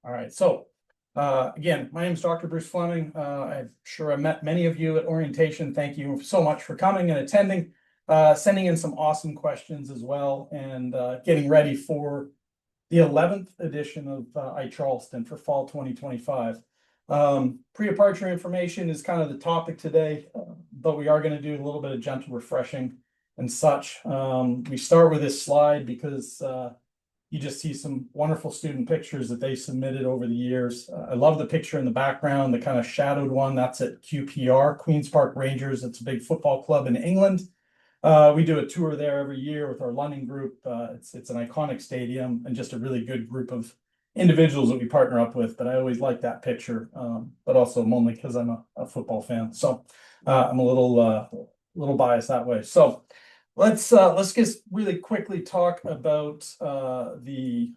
All right, so again, my name is Dr. Bruce Fleming. I'm sure I met many of you at orientation. Thank you so much for coming and attending, sending in some awesome questions as well, and getting ready for the 11th edition of iCharleston for fall 2025. Pre-departure information is kind of the topic today, but we are going to do a little bit of gentle refreshing and such. We start with this slide because you just see some wonderful student pictures that they submitted over the years. I love the picture in the background, the kind of shadowed one. That's at QPR, Queen's Park Rangers. It's a big football club in England. We do a tour there every year with our London group. It's an iconic stadium and just a really good group of individuals that we partner up with. But I always like that picture, but also only because I'm a football fan. So I'm a little biased that way. So let's just really quickly talk about the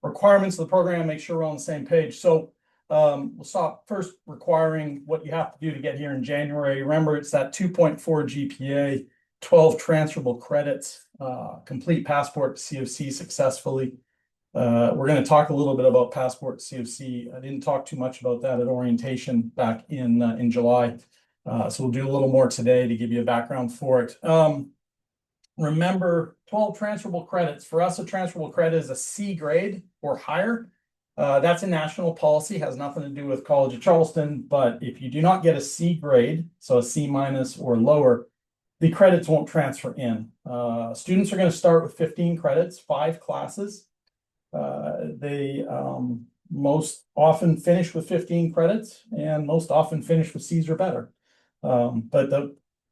requirements of the program, make sure we're on the same page. So we'll stop first requiring what you have to do to get here in January. Remember, it's that 2.4 GPA, 12 transferable credits, complete passport COC successfully. We're going to talk a little bit about passport COC. I didn't talk too much about that at orientation back in July. So we'll do a little more today to give you a background for it. Remember, 12 transferable credits. For us, a transferable credit is a C grade or higher. That's a national policy, has nothing to do with College of Charleston. But if you do not get a C grade, so a C minus or lower, the credits won't transfer in. Students are going to start with 15 credits, 5 classes. They most often finish with 15 credits and most often finish with C's or better.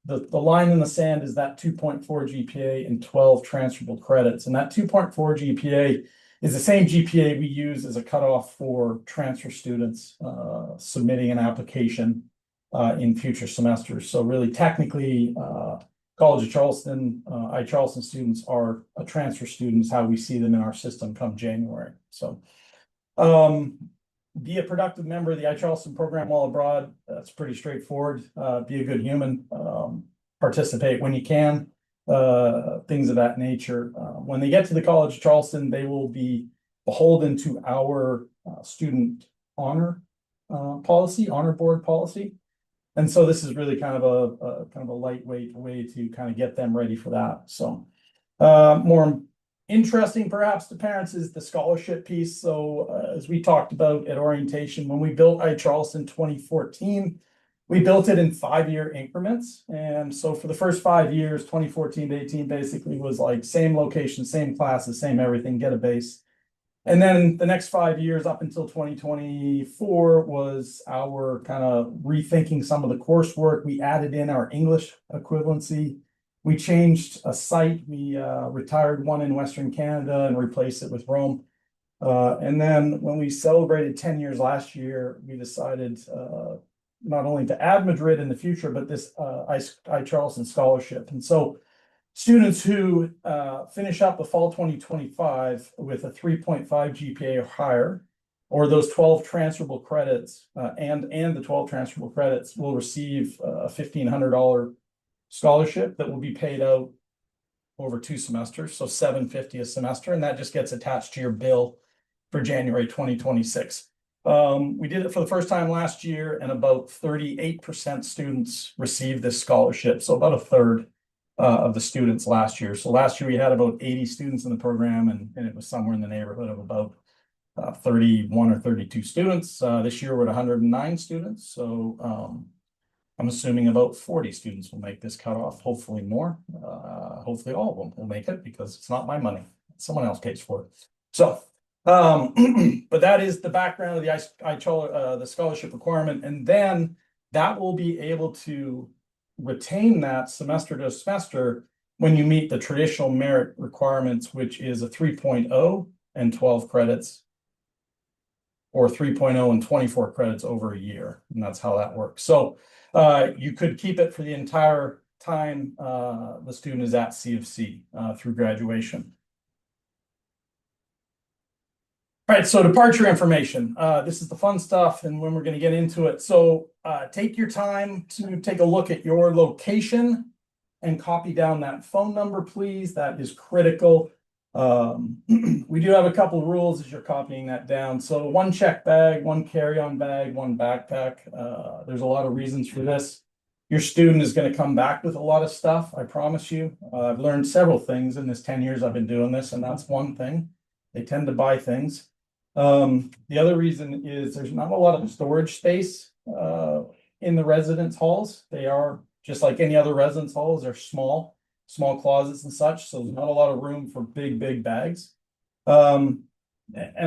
But the line in the sand is that 2.4 GPA and 12 transferable credits. And that 2.4 GPA is the same GPA we use as a cutoff for transfer students submitting an application in future semesters. So really technically, College of Charleston, iCharleston students are a transfer students, how we see them in our system come January. So be a productive member of the iCharleston program while abroad. That's pretty straightforward. Be a good human, participate when you can, things of that nature. When they get to the College of Charleston, they will be beholden to our student honor policy, honor board policy. And so this is really kind of a lightweight way to kind of get them ready for that. So more interesting perhaps to parents is the scholarship piece. So as we talked about at orientation, when we built iCharleston 2014, we built it in 5-year increments. And so for the first 5 years, 2014 to 18 basically was like same location, same classes, same everything, get a base. And then the next 5 years up until 2024 was our kind of rethinking some of the coursework. We added in our English equivalency. We changed a site. We retired one in Western Canada and replaced it with Rome. And then when we celebrated 10 years last year, we decided not only to add Madrid in the future, but this iCharleston scholarship. And so students who finish up the fall 2025 with a 3.5 GPA or higher, or those 12 transferable credits and the 12 transferable credits will receive a $1,500 scholarship that will be paid out over 2 semesters, so $750 a semester, and that just gets attached to your bill for January 2026. We did it for the first time last year, and about 38% students received this scholarship, so about a third of the students last year. So last year we had about 80 students in the program, and it was somewhere in the neighborhood of about 31 or 32 students. This year we're at 109 students, so I'm assuming about 40 students will make this cutoff, hopefully more. Hopefully all of them will make it because it's not my money. Someone else pays for it. So, but that is the background of the scholarship requirement. And then that will be able to retain that semester to semester when you meet the traditional merit requirements, which is a 3.0 and 12 credits, or 3.0 and 24 credits over a year. And that's how that works. So you could keep it for the entire time the student is at C of C through graduation. All right, so departure information. This is the fun stuff and when we're going to get into it. So take your time to take a look at your location and copy down that phone number, please. That is critical. We do have a couple of rules as you're copying that down. So one check bag, one carry-on bag, one backpack. There's a lot of reasons for this. Your student is going to come back with a lot of stuff, I promise you. I've learned several things in this 10 years I've been doing this, and that's one thing. They tend to buy things. The other reason is there's not a lot of storage space in the residence halls. They are just like any other residence halls, they're small closets and such, so there's not a lot of room for big bags. And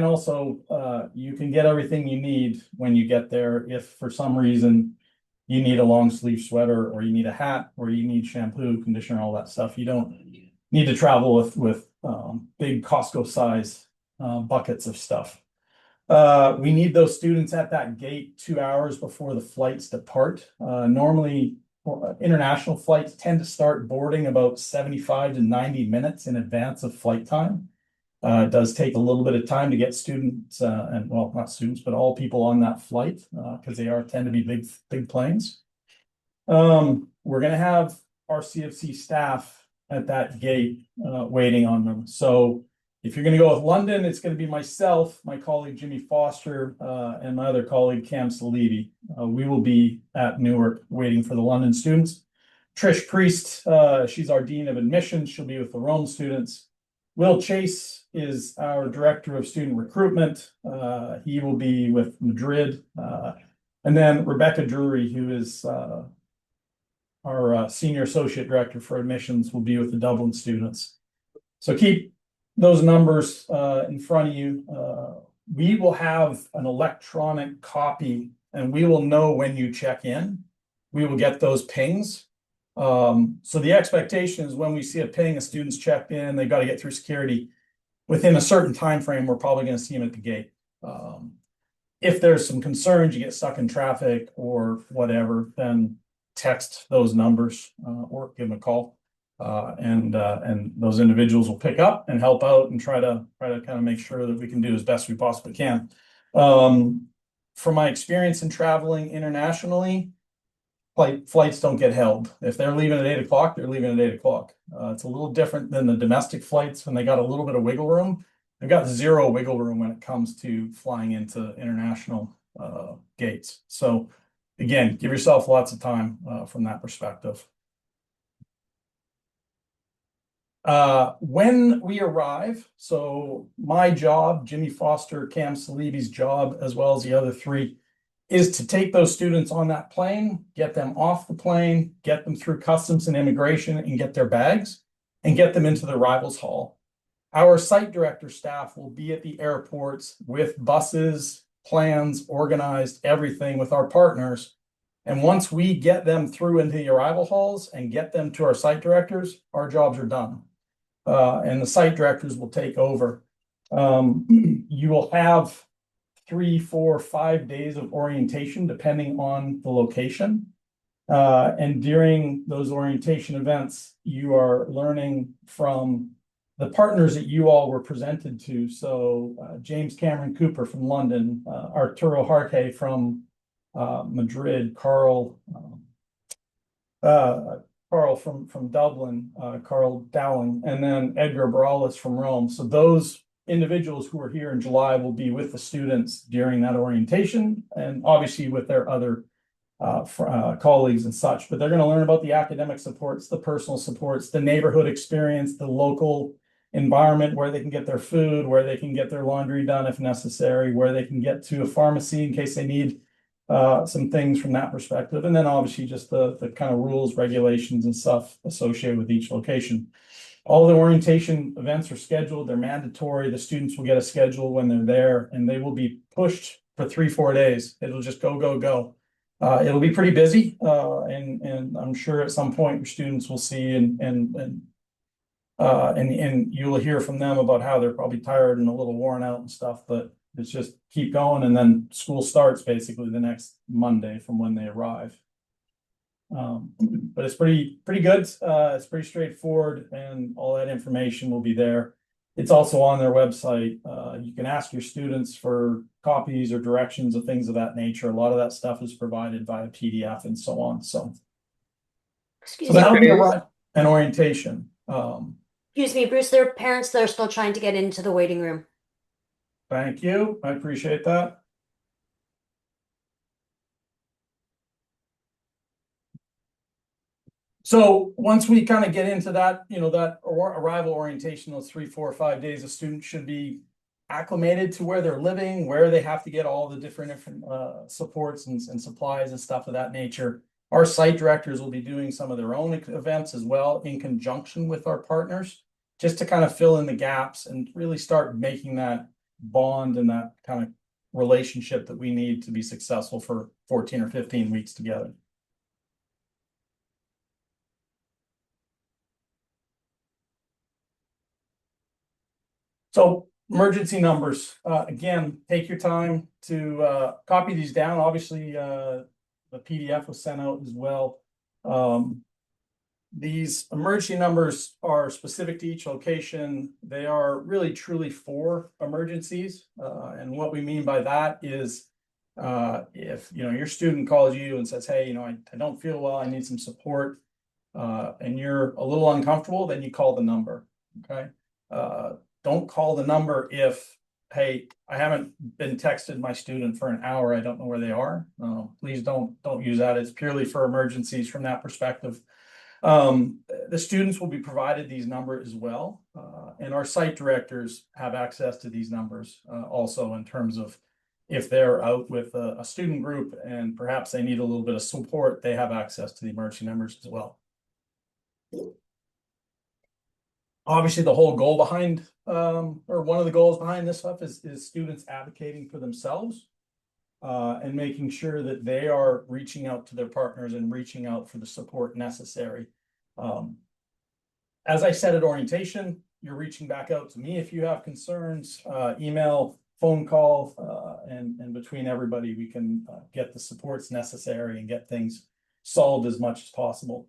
also, you can get everything you need when you get there. If for some reason you need a long sleeve sweater, or you need a hat, or you need shampoo, conditioner, all that stuff, you don't need to travel with big Costco size buckets of stuff. We need those students at that gate 2 hours before the flights depart. Normally, international flights tend to start boarding about 75 to 90 minutes in advance of flight time. It does take a little bit of time to get students, and well, not students, but all people on that flight, because they tend to be big planes. We're going to have our CFC staff at that gate waiting on them. So if you're going to go with London, it's going to be myself, my colleague Jimmy Foster, and my other colleague Cam Salibi. We will be at Newark waiting for the London students. Trish Priest, she's our Dean of Admissions. She'll be with the Rome students. Will Chase is our Director of Student Recruitment. He will be with Madrid. And then Rebecca Drury, who is our Senior Associate Director for Admissions, will be with the Dublin students. So keep those numbers in front of you. We will have an electronic copy, and we will know when you check in. We will get those pings. So the expectation is when we see a ping, a student's checked in, they've got to get through security. Within a certain time frame, we're probably going to see them at the gate. If there's some concerns, you get stuck in traffic or whatever, then text those numbers or give them a call. And those individuals will pick up and help out and try to kind of make sure that we can do as best we possibly can. From my experience in traveling internationally, flights don't get held. If they're leaving at 8 o'clock, they're leaving at 8 o'clock. It's a little different than the domestic flights when they got a little bit of wiggle room. They've got zero wiggle room when it comes to flying into international gates. So again, give yourself lots of time from that perspective. When we arrive, so my job, Jimmy Foster, Cam Salibi's job, as well as the other three, is to take those students on that plane, get them off the plane, get them through customs and immigration, and get their bags, and get them into the arrivals hall. Our site director staff will be at the airports with buses, plans, organized, everything with our partners. And once we get them through into the arrival halls and get them to our site directors, our jobs are done. And the site directors will take over. You will have 3, 4, 5 days of orientation, depending on the location. And during those orientation events, you are learning from the partners that you all were presented to. So James Cameron Cooper from London, Arturo Harke from Madrid, Carl from Dublin, Carl Dowling, and then Edgar Baralis from Rome. So those individuals who are here in July will be with the students during that orientation, and obviously with their other colleagues and such. But they're going to learn about the academic supports, the personal supports, the neighborhood experience, the local environment where they can get their food, where they can get their laundry done if necessary, where they can get to a pharmacy in case they need some things from that perspective. And then obviously just the kind of rules, regulations, and stuff associated with each location. All the orientation events are scheduled. They're mandatory. The students will get a schedule when they're there, and they will be pushed for 3-4 days. It'll just go. It'll be pretty busy, and I'm sure at some point your students will see and you will hear from them about how they're probably tired and a little worn out and stuff. But it's just keep going, and then school starts basically the next Monday from when they arrive. But it's pretty good. It's pretty straightforward, and all that information will be there. It's also on their website. You can ask your students for copies or directions of things of that nature. A lot of that stuff is provided via PDF and so on. So that'll be an orientation. Excuse me, Bruce, there are parents that are still trying to get into the waiting room. Thank you. I appreciate that. So once we kind of get into that, that arrival orientation, those 3, 4, 5 days, a student should be acclimated to where they're living, where they have to get all the different supports and supplies and stuff of that nature. Our site directors will be doing some of their own events as well in conjunction with our partners, just to kind of fill in the gaps and really start making that bond and that kind of relationship that we need to be successful for 14 or 15 weeks together. So emergency numbers, again, take your time to copy these down. Obviously, the PDF was sent out as well. These emergency numbers are specific to each location. They are really truly for emergencies. And what we mean by that is if your student calls you and says, hey, I don't feel well, I need some support, and you're a little uncomfortable, then you call the number. Okay. Don't call the number if, hey, I haven't been texted my student for an hour, I don't know where they are. Please don't use that. It's purely for emergencies from that perspective. The students will be provided these numbers as well, and our site directors have access to these numbers also, in terms of if they're out with a student group and perhaps they need a little bit of support, they have access to the emergency numbers as well. Obviously, the whole goal behind, or one of the goals behind this stuff is students advocating for themselves, and making sure that they are reaching out to their partners and reaching out for the support necessary. As I said at orientation, you're reaching back out to me if you have concerns, email, phone call, and between everybody, we can get the supports necessary and get things solved as much as possible.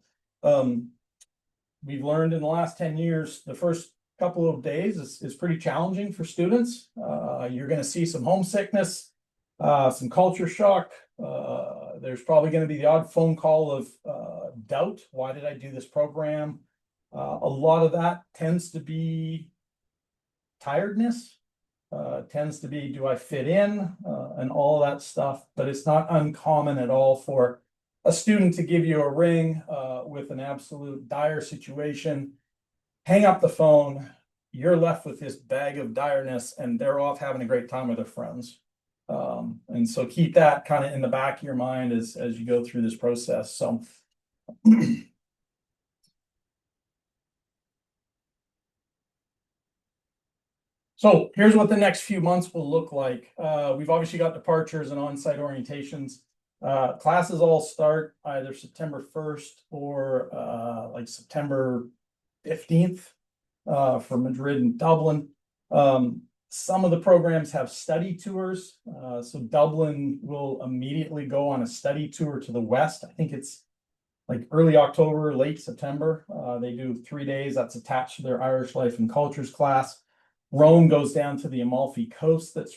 We've learned in the last 10 years, the first couple of days is pretty challenging for students. You're going to see some homesickness, some culture shock. There's probably going to be the odd phone call of doubt. Why did I do this program? A lot of that tends to be tiredness, tends to be, do I fit in? And all that stuff. But it's not uncommon at all for a student to give you a ring with an absolute dire situation, hang up the phone, you're left with this bag of direness, and they're off having a great time with their friends. And so keep that kind of in the back of your mind as you go through this process. So so here's what the next few months will look like. We've obviously got departures and on-site orientations. Classes all start either September 1st or like September 15th for Madrid and Dublin. Some of the programs have study tours. So Dublin will immediately go on a study tour to the west. I think it's like early October, late September. They do 3 days. That's attached to their Irish Life and Cultures class. Rome goes down to the Amalfi Coast. That's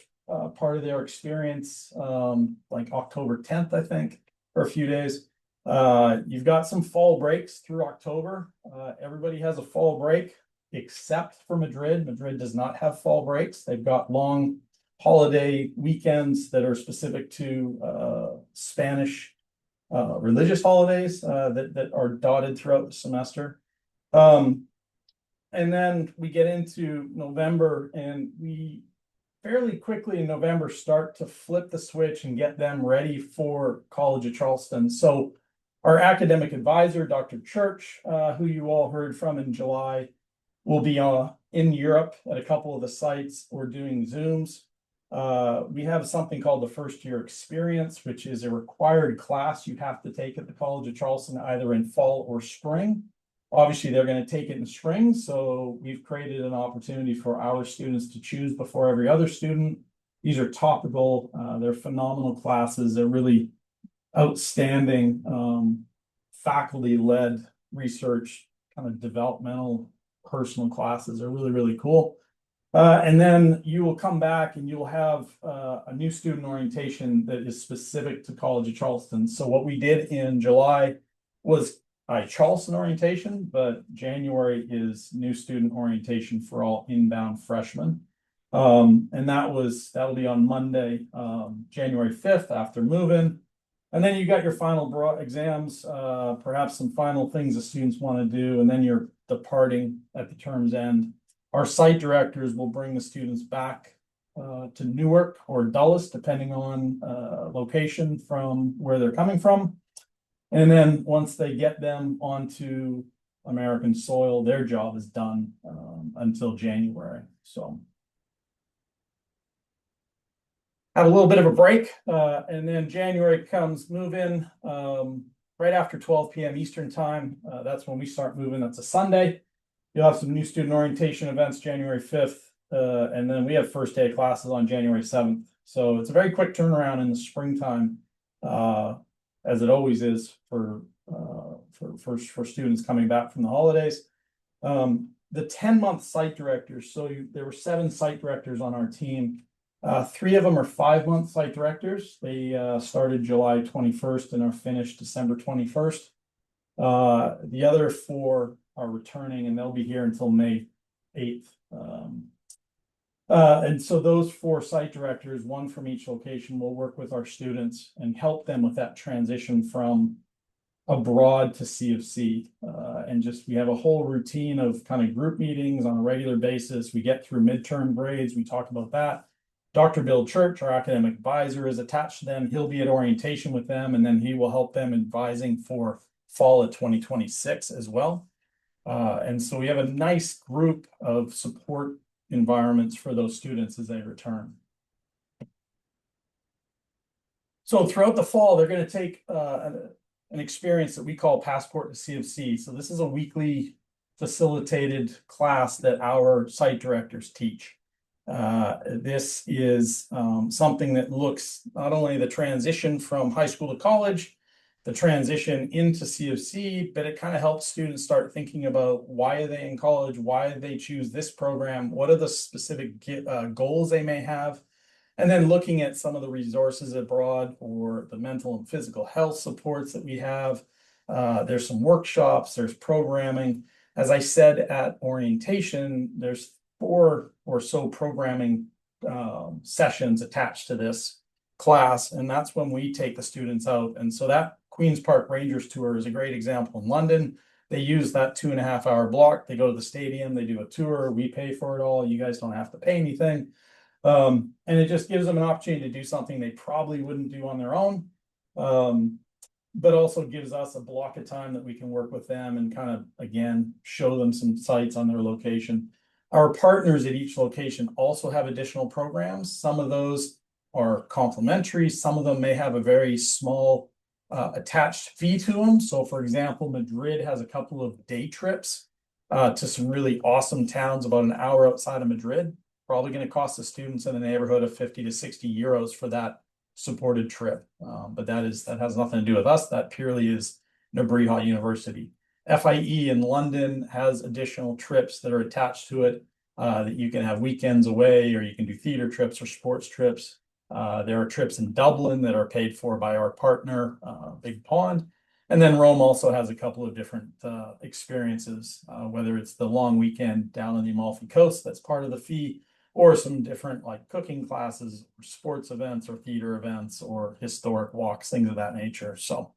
part of their experience, like October 10th, I think, for a few days. You've got some fall breaks through October. Everybody has a fall break except for Madrid. Madrid does not have fall breaks. They've got long holiday weekends that are specific to Spanish religious holidays that are dotted throughout the semester. And then we get into November, and we fairly quickly in November start to flip the switch and get them ready for College of Charleston. So our academic advisor, Dr. Church, who you all heard from in July, will be in Europe at a couple of the sites. We're doing Zooms. We have something called the first year experience, which is a required class you have to take at the College of Charleston, either in fall or spring. Obviously, they're going to take it in spring, so we've created an opportunity for our students to choose before every other student. These are topical, they're phenomenal classes. They're really outstanding faculty-led research, kind of developmental personal classes. They're really, really cool. And then you will come back and you'll have a new student orientation that is specific to College of Charleston. So what we did in July was iCHRLSton orientation, but January is new student orientation for all inbound freshmen. And that'll be on Monday, January 5th after move-in. And then you got your final broad exams, perhaps some final things the students want to do, and then you're departing at the term's end. Our site directors will bring the students back to Newark or Dulles, depending on location from where they're coming from. And then once they get them onto American soil, their job is done until January. So have a little bit of a break, and then January comes move in right after 12 p.m. Eastern time. That's when we start moving. That's a Sunday. You'll have some new student orientation events January 5th, and then we have first day of classes on January 7th. So it's a very quick turnaround in the springtime, as it always is for students coming back from the holidays. The 10-month site directors. So there were 7 site directors on our team. 3 of them are 5-month site directors. They started July 21st and are finished December 21st. The other 4 are returning, and they'll be here until May 8th. And so those 4 site directors, 1 from each location, will work with our students and help them with that transition from abroad to C of C. And we have a whole routine of kind of group meetings on a regular basis. We get through midterm grades. We talk about that. Dr. Bill Church, our academic advisor, is attached to them. He'll be at orientation with them, and then he will help them advising for fall of 2026 as well. And so we have a nice group of support environments for those students as they return. So throughout the fall, they're going to take an experience that we call Passport to CFC. So this is a weekly facilitated class that our site directors teach. This is something that looks not only the transition from high school to college, the transition into CFC, but it kind of helps students start thinking about why are they in college, why did they choose this program, what are the specific goals they may have, and then looking at some of the resources abroad or the mental and physical health supports that we have. There's some workshops, there's programming. As I said at orientation, there's 4 or so programming sessions attached to this class, and that's when we take the students out. And so that Queen's Park Rangers tour is a great example in London. They use that 2.5-hour block. They go to the stadium, they do a tour, we pay for it all. You guys don't have to pay anything. And it just gives them an opportunity to do something they probably wouldn't do on their own. But also gives us a block of time that we can work with them and kind of, again, show them some sites on their location. Our partners at each location also have additional programs. Some of those are complimentary. Some of them may have a very small attached fee to them. So for example, Madrid has a couple of day trips to some really awesome towns about an hour outside of Madrid. Probably going to cost the students in the neighborhood of 50 to 60 euros for that supported trip. But that has nothing to do with us. That purely is Nebrija University. FIE in London has additional trips that are attached to it that you can have weekends away, or you can do theater trips or sports trips. There are trips in Dublin that are paid for by our partner, Big Pond. And then Rome also has a couple of different experiences, whether it's the long weekend down on the Amalfi Coast, that's part of the fee, or some different like cooking classes, or sports events, or theater events, or historic walks, things of that nature. So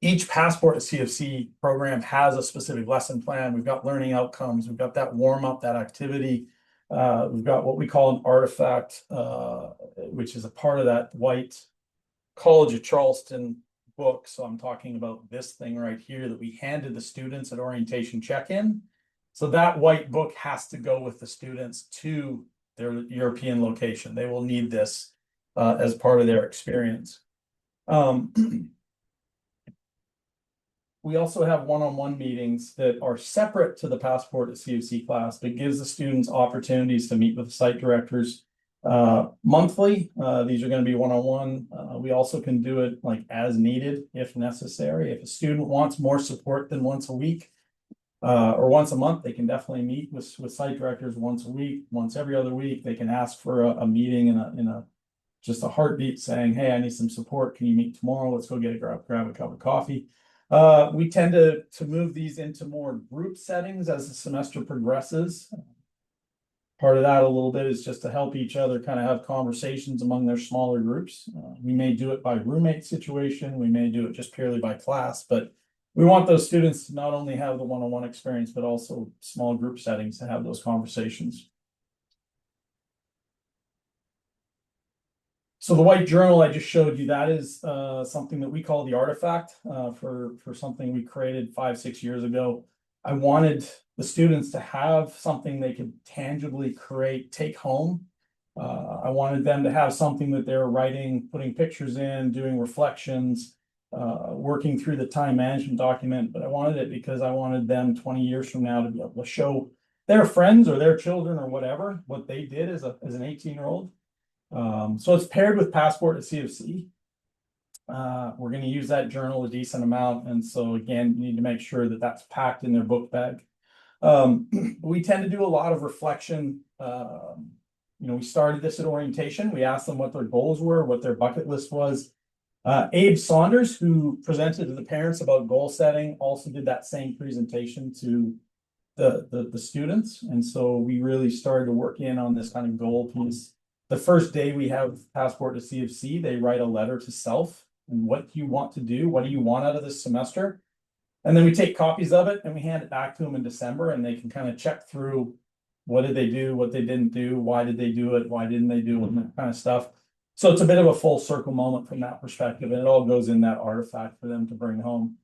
each Passport to CFC program has a specific lesson plan. We've got learning outcomes. We've got that warm up, that activity. We've got what we call an artifact, which is a part of that white College of Charleston book. So I'm talking about this thing right here that we handed the students at orientation check-in. So that white book has to go with the students to their European location. They will need this as part of their experience. We also have one-on-one meetings that are separate to the Passport to CFC class, but gives the students opportunities to meet with the site directors monthly. These are going to be one-on-one. We also can do it like as needed if necessary. If a student wants more support than once a week or once a month, they can definitely meet with site directors once a week, once every other week. They can ask for a meeting in a just a heartbeat saying, hey, I need some support. Can you meet tomorrow? Let's go grab a cup of coffee. We tend to move these into more group settings as the semester progresses. Part of that a little bit is just to help each other kind of have conversations among their smaller groups. We may do it by roommate situation. We may do it just purely by class, but we want those students to not only have the one-on-one experience, but also small group settings to have those conversations. So the white journal I just showed you, that is something that we call the artifact for something we created 5-6 years ago. I wanted the students to have something they could tangibly create, take home. I wanted them to have something that they're writing, putting pictures in, doing reflections, working through the time management document. But I wanted it because I wanted them 20 years from now to be able to show their friends or their children or whatever, what they did as an 18-year-old. So it's paired with Passport to CFC. We're going to use that journal a decent amount. And so again, you need to make sure that that's packed in their book bag. We tend to do a lot of reflection. We started this at orientation. We asked them what their goals were, what their bucket list was. Abe Saunders, who presented to the parents about goal setting, also did that same presentation to the students. And so we really started to work in on this kind of goal piece. The first day we have Passport to CFC, they write a letter to self and what do you want to do? What do you want out of this semester? And then we take copies of it and we hand it back to them in December, and they can kind of check through what did they do, what they didn't do, why did they do it, why didn't they do it, and that kind of stuff. So it's a bit of a full circle moment from that perspective, and it all goes in that artifact for them to bring home.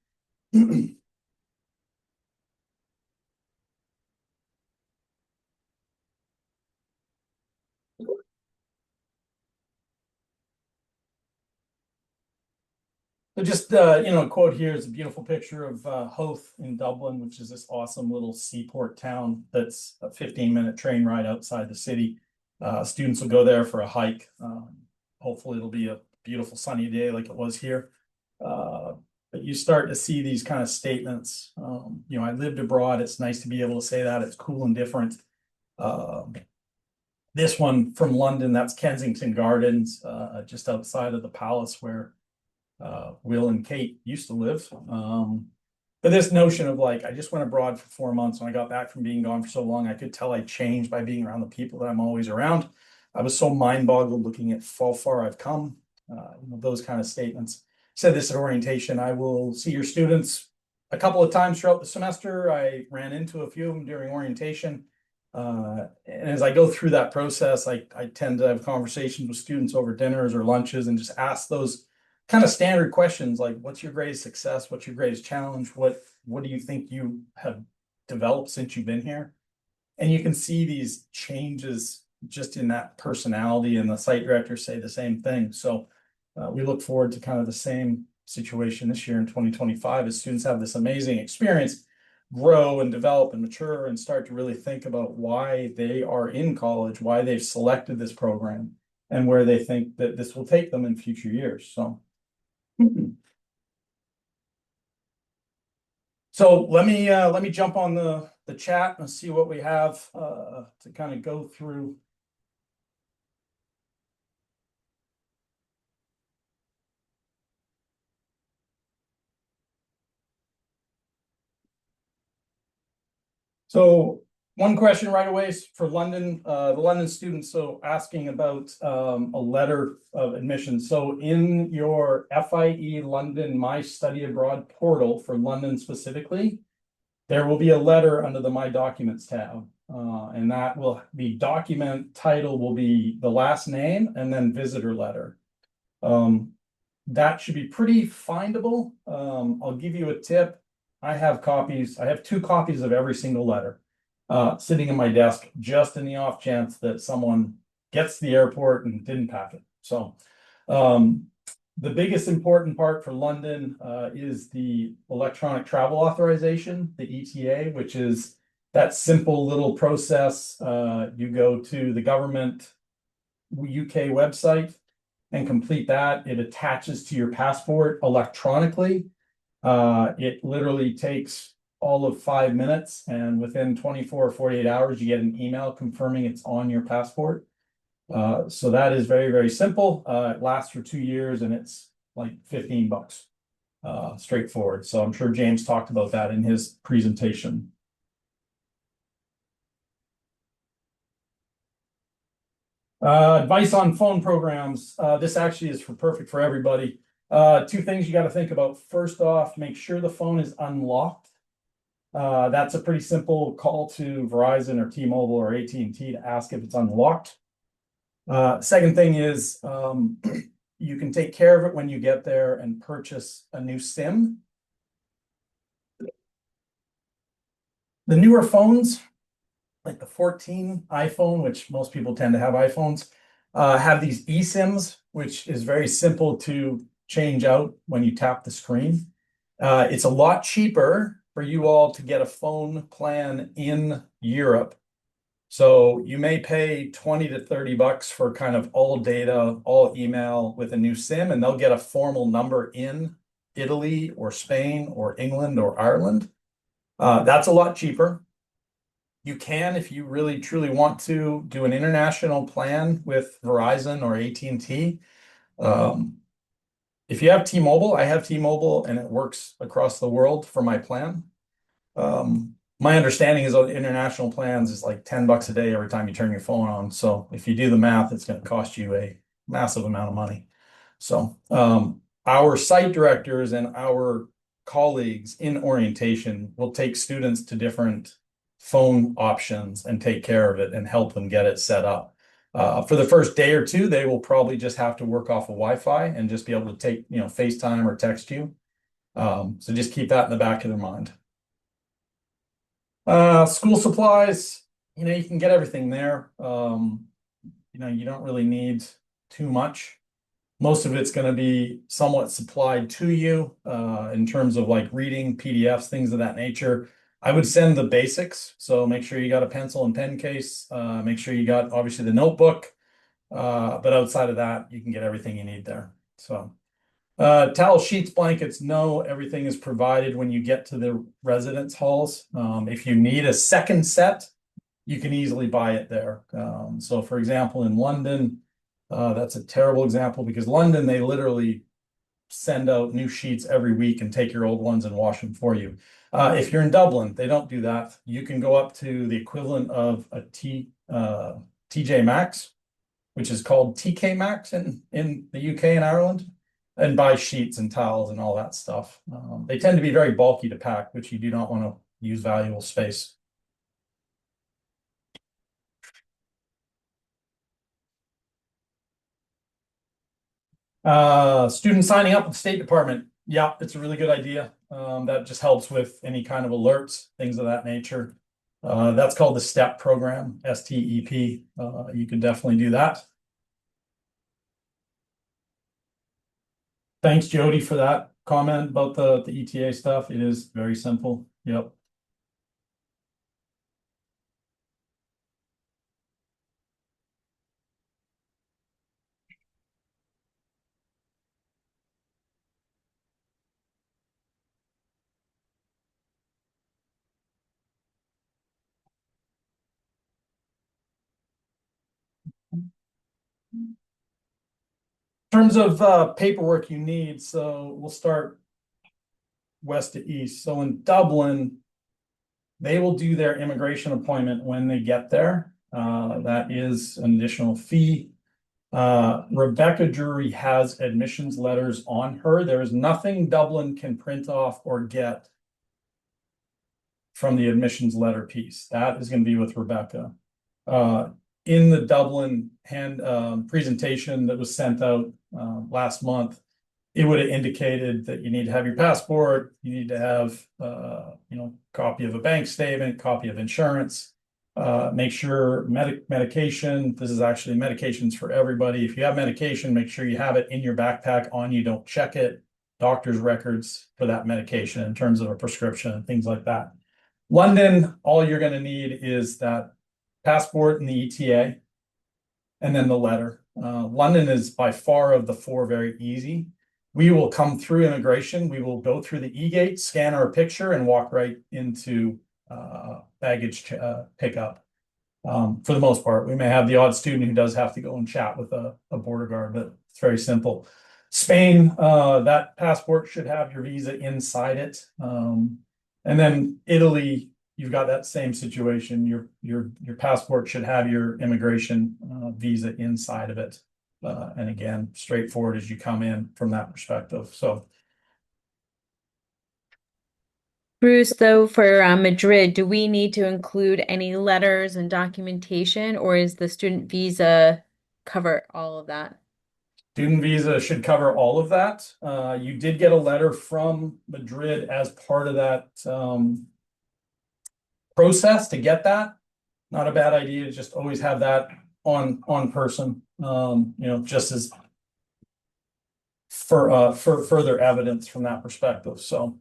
So just, a quote here is a beautiful picture of Howth in Dublin, which is this awesome little seaport town that's a 15-minute train ride outside the city. Students will go there for a hike. Hopefully it'll be a beautiful sunny day like it was here. But you start to see these kind of statements. I lived abroad. It's nice to be able to say that. It's cool and different. This one from London, that's Kensington Gardens, just outside of the palace where Will and Kate used to live. But this notion of like, I just went abroad for 4 months. When I got back from being gone for so long, I could tell I changed by being around the people that I'm always around. I was so mind-boggled looking at how far I've come. Those kind of statements. Said this at orientation. I will see your students a couple of times throughout the semester. I ran into a few of them during orientation. And as I go through that process, I tend to have conversations with students over dinners or lunches and just ask those kind of standard questions like, what's your greatest success? What's your greatest challenge? What do you think you have developed since you've been here? And you can see these changes just in that personality, and the site directors say the same thing. So we look forward to kind of the same situation this year in 2025 as students have this amazing experience, grow and develop and mature and start to really think about why they are in college, why they've selected this program, and where they think that this will take them in future years. So let me jump on the chat and see what we have to kind of go through. So one question right away is for London, the London students, so asking about a letter of admission. So in your FIE London My Study Abroad portal for London specifically, there will be a letter under the My Documents tab. And that will be document title will be the last name and then visitor letter. That should be pretty findable. I'll give you a tip. I have 2 copies of every single letter sitting in my desk, just in the off chance that someone gets to the airport and didn't pack it. So the biggest important part for London is the electronic travel authorization, the ETA, which is that simple little process. You go to the government UK website and complete that. It attaches to your passport electronically. It literally takes all of 5 minutes, and within 24 or 48 hours, you get an email confirming it's on your passport. So that is very, very simple. It lasts for 2 years and it's like $15. Straightforward. So I'm sure James talked about that in his presentation. Advice on phone programs. This actually is perfect for everybody. Two things you got to think about. First off, make sure the phone is unlocked. That's a pretty simple call to Verizon or T-Mobile or AT&T to ask if it's unlocked. Second thing is you can take care of it when you get there and purchase a new SIM. The newer phones, like the 14 iPhone, which most people tend to have iPhones, have these eSIMs, which is very simple to change out when you tap the screen. It's a lot cheaper for you all to get a phone plan in Europe. So you may pay 20 to 30 bucks for kind of all data, all email with a new SIM, and they'll get a formal number in Italy or Spain or England or Ireland. That's a lot cheaper. You can, if you really truly want to, do an international plan with Verizon or AT&T. If you have T-Mobile, I have T-Mobile and it works across the world for my plan. My understanding is that international plans is like 10 bucks a day every time you turn your phone on. So if you do the math, it's going to cost you a massive amount of money. So our site directors and our colleagues in orientation will take students to different phone options and take care of it and help them get it set up. For the first day or two, they will probably just have to work off of Wi-Fi and just be able to take, FaceTime or text you. So just keep that in the back of their mind. School supplies, you can get everything there. You don't really need too much. Most of it's going to be somewhat supplied to you in terms of like reading, PDFs, things of that nature. I would send the basics. So make sure you got a pencil and pen case. Make sure you got obviously the notebook. But outside of that, you can get everything you need there. So towel, sheets, blankets, no, everything is provided when you get to the residence halls. If you need a second set, you can easily buy it there. So for example, in London, that's a terrible example because London, they literally send out new sheets every week and take your old ones and wash them for you. If you're in Dublin, they don't do that. You can go up to the equivalent of a TJ Maxx, which is called TK Maxx in the UK and Ireland, and buy sheets and towels and all that stuff. They tend to be very bulky to pack, which you do not want to use valuable space. Student signing up with the State Department. Yeah, it's a really good idea. That just helps with any kind of alerts, things of that nature. That's called the STEP program, STEP. You can definitely do that. Thanks, Jody, for that comment about the ETA stuff. It is very simple. Yep. In terms of paperwork you need, so we'll start west to east. So in Dublin, they will do their immigration appointment when they get there. That is an additional fee. Rebecca Drury has admissions letters on her. There is nothing Dublin can print off or get from the admissions letter piece. That is going to be with Rebecca. In the Dublin presentation that was sent out last month, it would have indicated that you need to have your passport, you need to have copy of a bank statement, copy of insurance, make sure medication, this is actually medications for everybody. If you have medication, make sure you have it in your backpack on you, don't check it, doctor's records for that medication in terms of a prescription and things like that. London, all you're going to need is that passport and the ETA, and then the letter. London is by far of the four very easy. We will come through immigration. We will go through the e-gate, scan our picture, and walk right into baggage pickup. For the most part. We may have the odd student who does have to go and chat with a border guard, but it's very simple. Spain, that passport should have your visa inside it. And then Italy, you've got that same situation. Your passport should have your immigration visa inside of it. And again, straightforward as you come in from that perspective. So Bruce, though, for Madrid, do we need to include any letters and documentation, or is the student visa cover all of that? student visa should cover all of that. You did get a letter from Madrid as part of that process to get that. Not a bad idea to just always have that on person, just as for further evidence from that perspective. So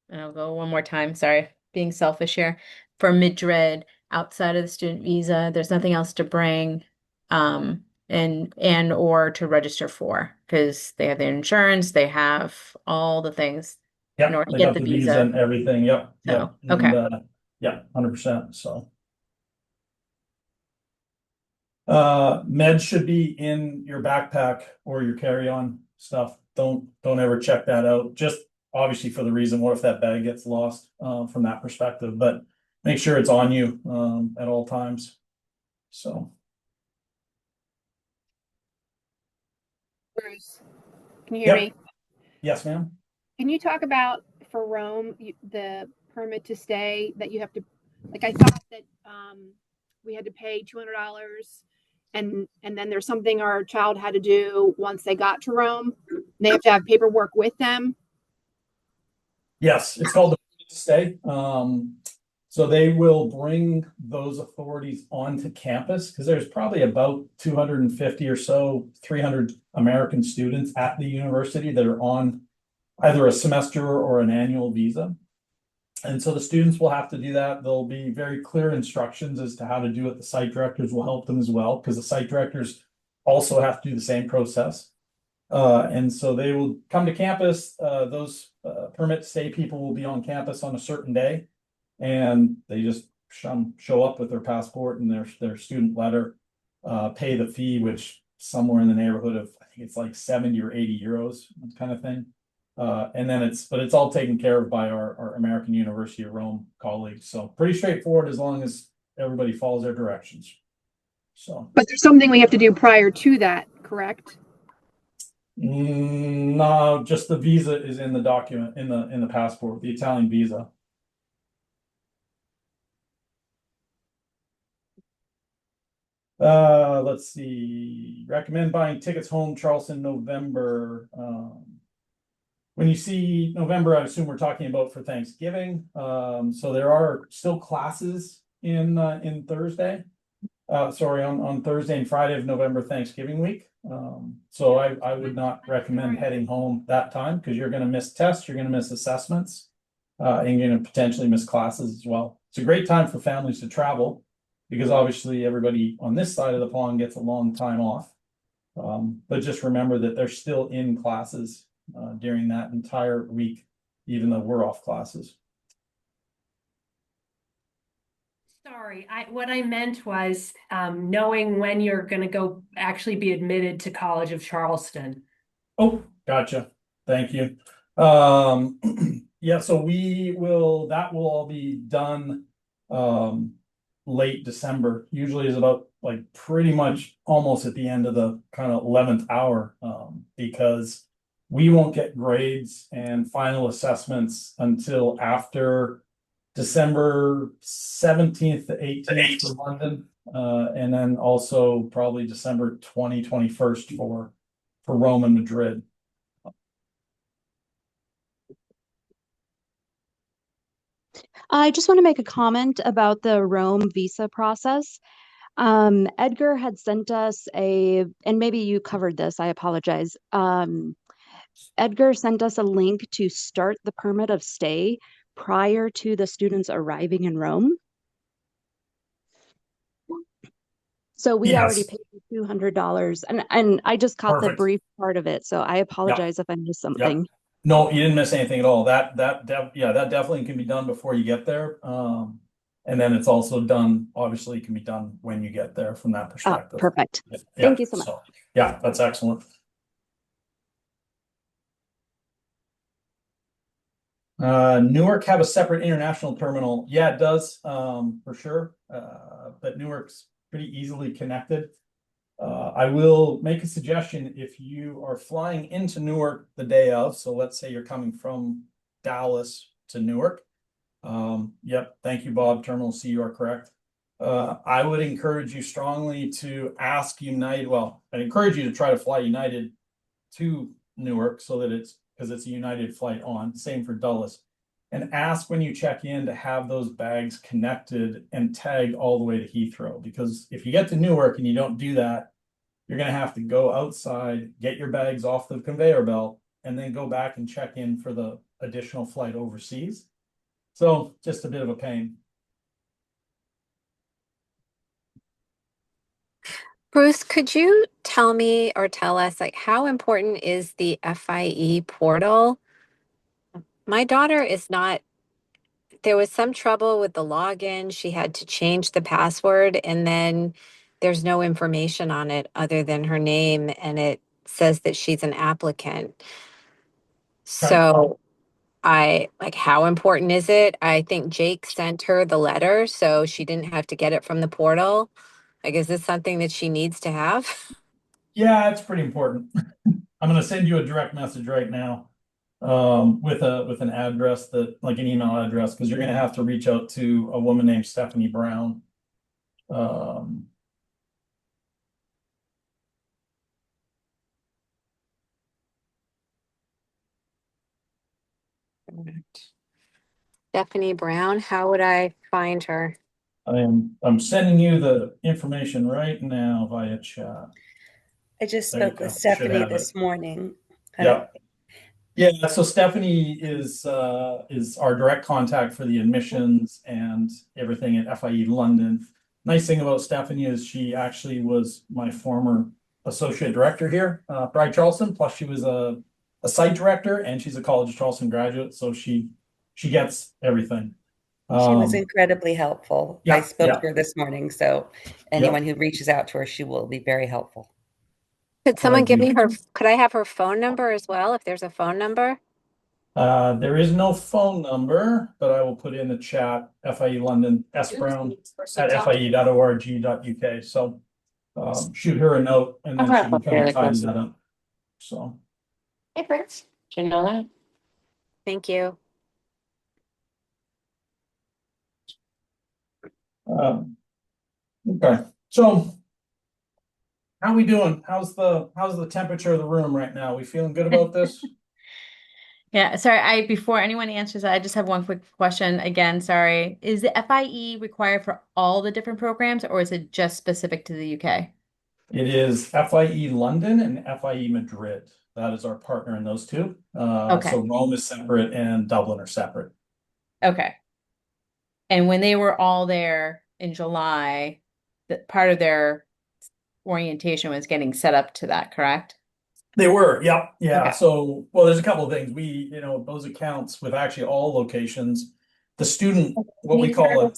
And I'll go one more time. Sorry, being selfish here. For Madrid, outside of the student visa, there's nothing else to bring, and or to register for, because they have their insurance, they have all the things in yeah, order to they get got the the visa visa. and everything. Yep, yep. So, And, okay. yeah, 100%. So meds should be in your backpack or your carry-on stuff. Don't ever check that out. Just obviously for the reason, what if that bag gets lost from that perspective, but make sure it's on you at all times. So Bruce, can you hear yep. me? Yes, ma'am. Can you talk about for Rome the permit to stay that you have to, like I thought that we had to pay $200 and then there's something our child had to do once they got to Rome. They have to have paperwork with them. Yes, it's called the stay. So they will bring those authorities onto campus because there's probably about 250 or so, 300 American students at the university that are on either a semester or an annual visa. And so the students will have to do that. There'll be very clear instructions as to how to do it. The site directors will help them as well because the site directors also have to do the same process. And so they will come to campus. Those permit to stay people will be on campus on a certain day, and they just show up with their passport and their student letter, pay the fee, which somewhere in the neighborhood of I think it's like 70 or 80 euros, kind of thing. And then it's all taken care of by our American University of Rome colleagues. So pretty straightforward as long as everybody follows their directions. So, But there's something we have to do prior to that, correct? No, just the visa is in the document in the passport, the Italian visa. Let's see. Recommend buying tickets home, Charleston, November. When you see November, I assume we're talking about for Thanksgiving. So there are still classes in Thursday. Sorry, on Thursday and Friday of November, Thanksgiving week. So I would not recommend heading home that time because you're going to miss tests, you're going to miss assessments, and you're going to potentially miss classes as well. It's a great time for families to travel because obviously everybody on this side of the pond gets a long time off. But just remember that they're still in classes during that entire week, even though we're off classes. Sorry, what I meant was knowing when you're going to go actually be admitted to College of Charleston. Oh, gotcha. Thank you. Yeah, so that will all be done late December. Usually is about like pretty much almost at the end of the kind of 11th hour because we won't get grades and final assessments until after December 17th to 18th for London, and then also probably December 21st for Rome and Madrid. I just want to make a comment about the Rome visa process. Edgar had sent us and maybe you covered this, I apologize. Edgar sent us a link to start the permit of stay prior to the students arriving in Rome. So we already Yes. paid the $200, and I just caught the Perfect. brief part of it, so I apologize if I missed Yeah. something. No, you didn't miss anything at all. That definitely can be done before you get there. And then it's also done, obviously, can be done when you get there from that Oh, perspective. perfect. Yeah. Thank you so much. So, yeah, that's excellent. Newark have a separate international terminal. Yeah, it does, for sure. But Newark's pretty easily connected. I will make a suggestion if you are flying into Newark the day of, so let's say you're coming from Dallas to Newark. Yep, thank you, Bob. Terminal C, you are correct. I would encourage you strongly to ask United. Well, I'd encourage you to try to fly United to Newark so that because it's a United flight on. Same for Dulles. And ask when you check in to have those bags connected and tagged all the way to Heathrow. Because if you get to Newark and you don't do that, you're going to have to go outside, get your bags off the conveyor belt, and then go back and check in for the additional flight overseas. So just a bit of a pain. Bruce, could you tell me or tell us, like, how important is the FIE portal? My daughter is not, there was some trouble with the login. She had to change the password, and then there's no information on it other than her name, and it says that she's an applicant. So how important is it? I think Jake sent her the letter, so she didn't have to get it from the portal. Like, is this something that she needs to have? Yeah, it's pretty important. I'm going to send you a direct message right now, with an address that, like an email address, because you're going to have to reach out to a woman named Stephanie Brown. Stephanie Brown, how would I find her? I'm sending you the information right now via chat. I just There you spoke with go. Should Stephanie have this it. morning. Yeah. Yeah, so Stephanie is our direct contact for the admissions and everything at FIE London. Nice thing about Stephanie is she actually was my former associate director here, for iCharleston, plus she was a site director and she's a College of Charleston graduate, so she gets everything. She was incredibly helpful. Yeah, I spoke yeah. to her this morning, so anyone who reaches out to her, she will be very helpful. Could someone give me Glad could I have her phone number as well, if there's a phone number? there is no phone number, but I will put in the chat, FIE London, sbrown at fie.org.uk. So shoot her a note and then she can come and tidy that up. So Hey, Fritz. Do you know that? Thank you. okay. So how we doing? How's the temperature of the room right now? We feeling good about this? Yeah, sorry, before anyone answers that, I just have one quick question. Again, sorry. Is the FIE required for all the different programs, or is it just specific to the UK? It is FIE London and FIE Madrid. That is our partner in those two. Okay. So Rome is separate and Dublin are separate. Okay. And when they were all there in July, that part of their orientation was getting set up to that, correct? They were, yeah. Okay. So, well, there's a couple of things. Those accounts with actually all locations, the student, what we call an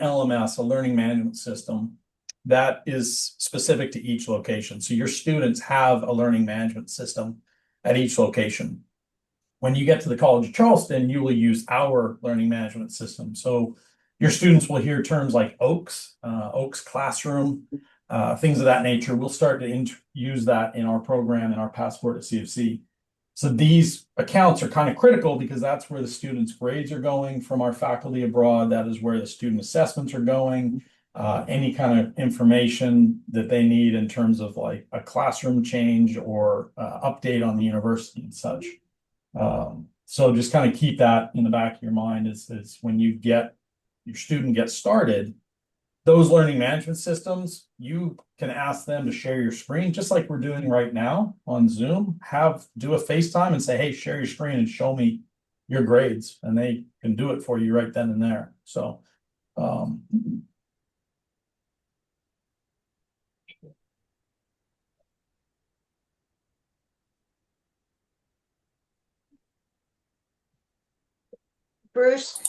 LMS, a learning management system, that is specific to each location. So your students have a learning management system at each location. When you get to the College of Charleston, you will use our learning management system. So your students will hear terms like Oaks Classroom, things of that nature. We'll start to use that in our program and our passport at CFC. So these accounts are kind of critical because that's where the students' grades are going from our faculty abroad. That is where the student assessments are going. Any kind of information that they need in terms of like a classroom change or update on the university and such. So just kind of keep that in the back of your mind is when your student gets started, those learning management systems, you can ask them to share your screen, just like we're doing right now on Zoom. Do a FaceTime and say, hey, share your screen and show me your grades. And they can do it for you right then and there. So Bruce,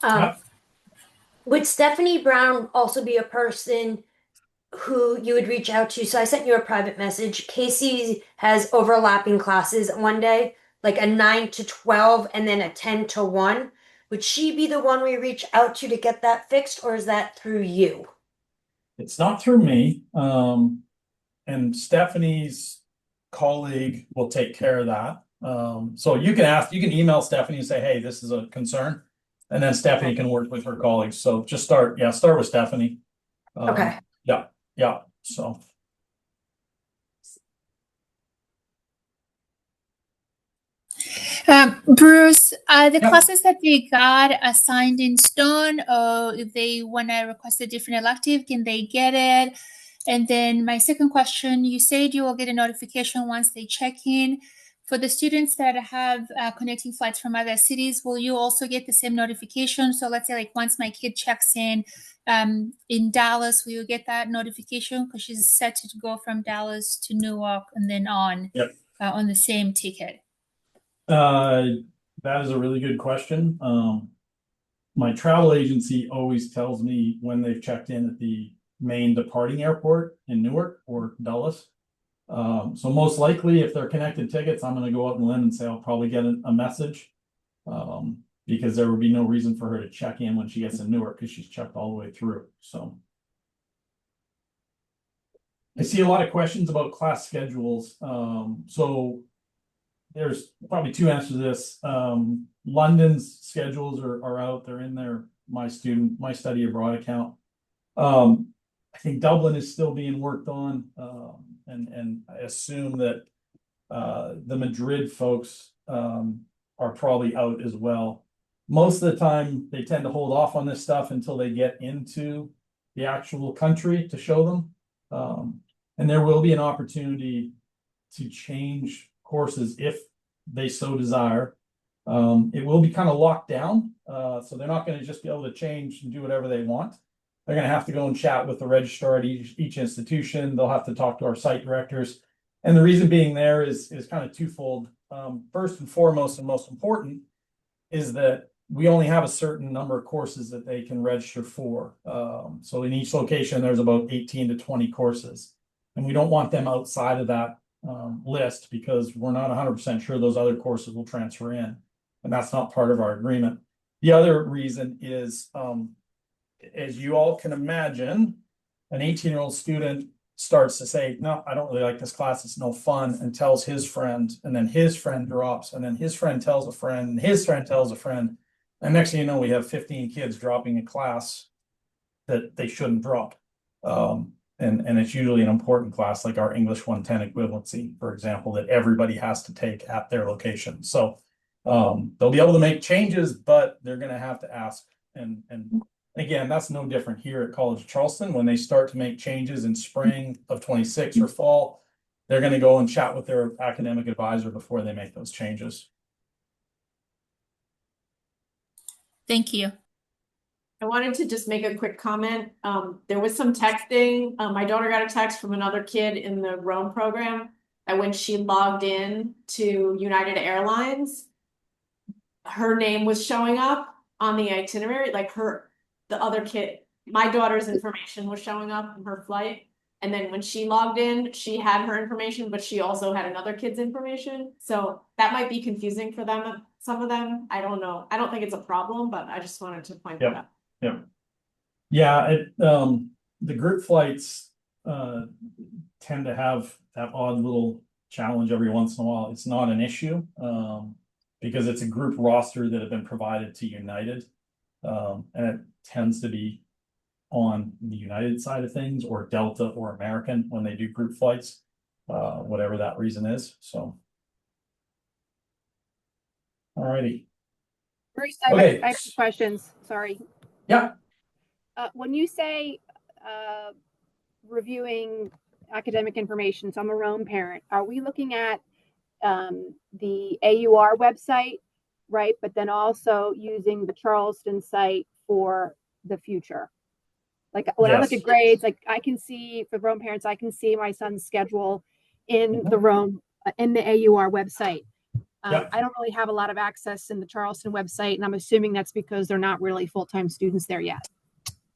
Yeah. would Stephanie Brown also be a person who you would reach out to? So I sent you a private message. Casey has overlapping classes one day, like a 9 to 12 and then a 10 to 1. Would she be the one we reach out to get that fixed, or is that through you? It's not through me. And Stephanie's colleague will take care of that. So you can email Stephanie and say, hey, this is a concern. And then Stephanie can work with her colleagues. So just start with Stephanie. Okay. Yeah. So. Bruce, the Yeah. classes that they got assigned in stone, or if they want to request a different elective, can they get it? And then my second question, you said you will get a notification once they check in. For the students that have connecting flights from other cities, will you also get the same notification? So let's say like once my kid checks in Dallas, will you get that notification? Because she's set to go from Dallas to Newark and then on the same ticket. That is a really good question. My travel agency always tells me when they've checked in at the main departing airport in Newark or Dulles. So most likely, if they're connected tickets, I'm going to go out on a limb and say I'll probably get a message, because there would be no reason for her to check in when she gets in Newark because she's checked all the way through. So I see a lot of questions about class schedules. So there's probably two answers to this. London's schedules are out. They're in their my study abroad account. I think Dublin is still being worked on, and I assume that the Madrid folks are probably out as well. Most of the time, they tend to hold off on this stuff until they get into the actual country to show them. And there will be an opportunity to change courses if they so desire. It will be kind of locked down, so they're not going to just be able to change and do whatever they want. They're going to have to go and chat with the registrar at each institution. They'll have to talk to our site directors. And the reason being there is kind of twofold. First and foremost and most important is that we only have a certain number of courses that they can register for. So in each location, there's about 18 to 20 courses. And we don't want them outside of that list because we're not 100% sure those other courses will transfer in. And that's not part of our agreement. The other reason is, as you all can imagine, an 18-year-old student starts to say, no, I don't really like this class, it's no fun, and tells his friend, and then his friend drops, and then his friend tells a friend, and his friend tells a friend. And next thing you know, we have 15 kids dropping a class that they shouldn't drop. And it's usually an important class like our English 110 equivalency, for example, that everybody has to take at their location. So they'll be able to make changes, but they're going to have to ask. And again, that's no different here at College of Charleston. When they start to make changes in spring of 26 or fall, they're going to go and chat with their academic advisor before they make those changes. Thank you. I wanted to just make a quick comment. There was some texting. My daughter got a text from another kid in the Rome program that when she logged in to United Airlines, her name was showing up on the itinerary, like the other kid, my daughter's information was showing up in her flight. And then when she logged in, she had her information, but she also had another kid's information. So that might be confusing for them. Some of them, I don't know. I don't think it's a problem, but I just wanted to point that out. Yeah, the group flights tend to have that odd little challenge every once in a while. It's not an issue because it's a group roster that have been provided to United, and it tends to be on the United side of things, or Delta or American when they do group flights, whatever that reason is. So, all righty. Bruce, Okay. I have some questions. Sorry. Yeah. When you say reviewing academic information, so I'm a Rome parent, are we looking at the AUR website, right? But then also using the Charleston site for the future? Like when I look at grades, like I can see for Rome parents, I can see my son's schedule in the Rome, in the AUR website. Yep. I don't really have a lot of access in the Charleston website, and I'm assuming that's because they're not really full-time students there yet.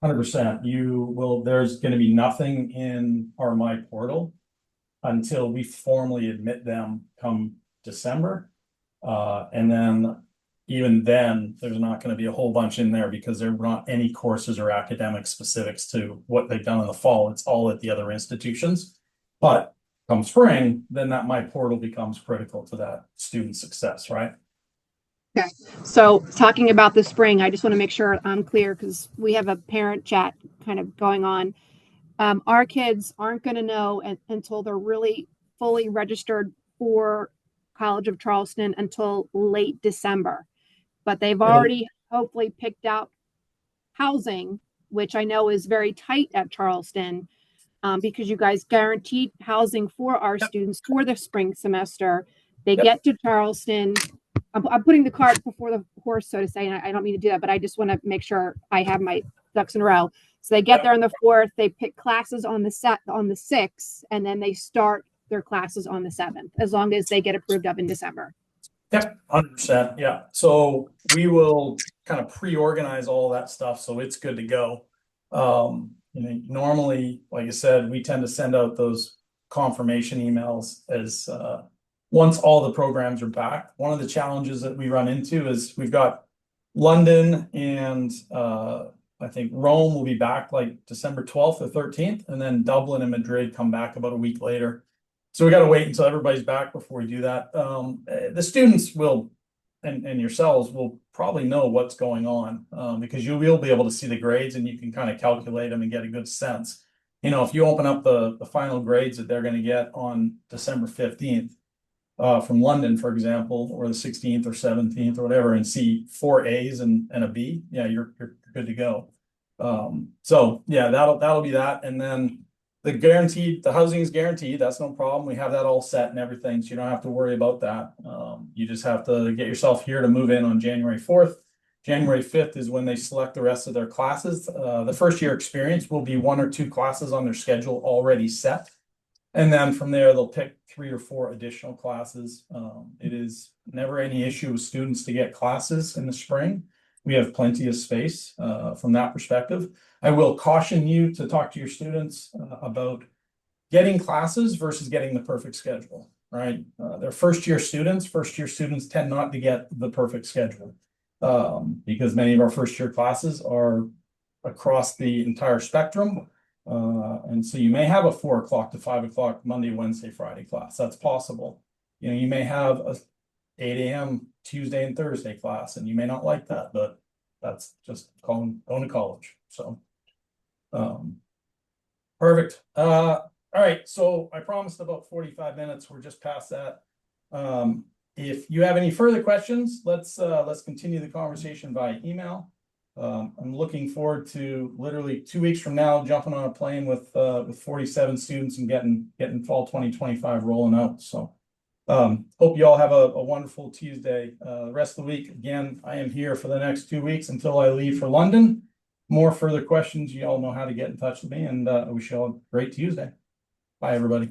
100%. There's going to be nothing in our My Portal until we formally admit them come December. And then even then, there's not going to be a whole bunch in there because there are not any courses or academic specifics to what they've done in the fall. It's all at the other institutions. But come spring, then that My Portal becomes critical to that student success, right? Okay. So talking about the spring, I just want to make sure I'm clear because we have a parent chat kind of going on. Our kids aren't going to know until they're really fully registered for College of Charleston until late December. But they've already hopefully picked out housing, which I know is very tight at Charleston, because you guys guaranteed housing for our students for the spring semester. They get to Charleston. I'm putting the cart before the horse, so to say, and I don't mean to do that, but I just want to make sure I have my ducks in a row. So they get there on the 4th, they pick classes on the 6th, and then they start their classes on the 7th, as long as they get approved up in December. Yep, 100%. Yeah. So we will kind of pre-organize all that stuff so it's good to go. Normally, like I said, we tend to send out those confirmation emails as once all the programs are back. One of the challenges that we run into is we've got London and I think Rome will be back like December 12th or 13th, and then Dublin and Madrid come back about a week later. So we got to wait until everybody's back before we do that. The students will, and yourselves will probably know what's going on because you will be able to see the grades and you can kind of calculate them and get a good sense. If you open up the final grades that they're going to get on December 15th from London, for example, or the 16th or 17th or whatever, and see 4 A's and a B, yeah, you're good to go. So yeah, that'll be that. And then the housing is guaranteed. That's no problem. We have that all set and everything. So you don't have to worry about that. You just have to get yourself here to move in on January 4th. January 5th is when they select the rest of their classes. The first year experience will be 1 or 2 classes on their schedule already set. And then from there, they'll pick 3 or 4 additional classes. It is never any issue with students to get classes in the spring. We have plenty of space from that perspective. I will caution you to talk to your students about getting classes versus getting the perfect schedule, right? They're first year students. First year students tend not to get the perfect schedule because many of our first year classes are across the entire spectrum. And so you may have a 4 o'clock to 5 o'clock Monday, Wednesday, Friday class. That's possible. You may have a 8 a.m. Tuesday and Thursday class, and you may not like that, but that's just going to college. So, perfect. All right. So I promised about 45 minutes. We're just past that. If you have any further questions, let's continue the conversation via email. I'm looking forward to literally 2 weeks from now jumping on a plane with 47 students and getting fall 2025 rolling out. So hope you all have a wonderful Tuesday. The rest of the week, again, I am here for the next 2 weeks until I leave for London. More further questions, you all know how to get in touch with me, and I wish you all a great Tuesday. Bye, everybody.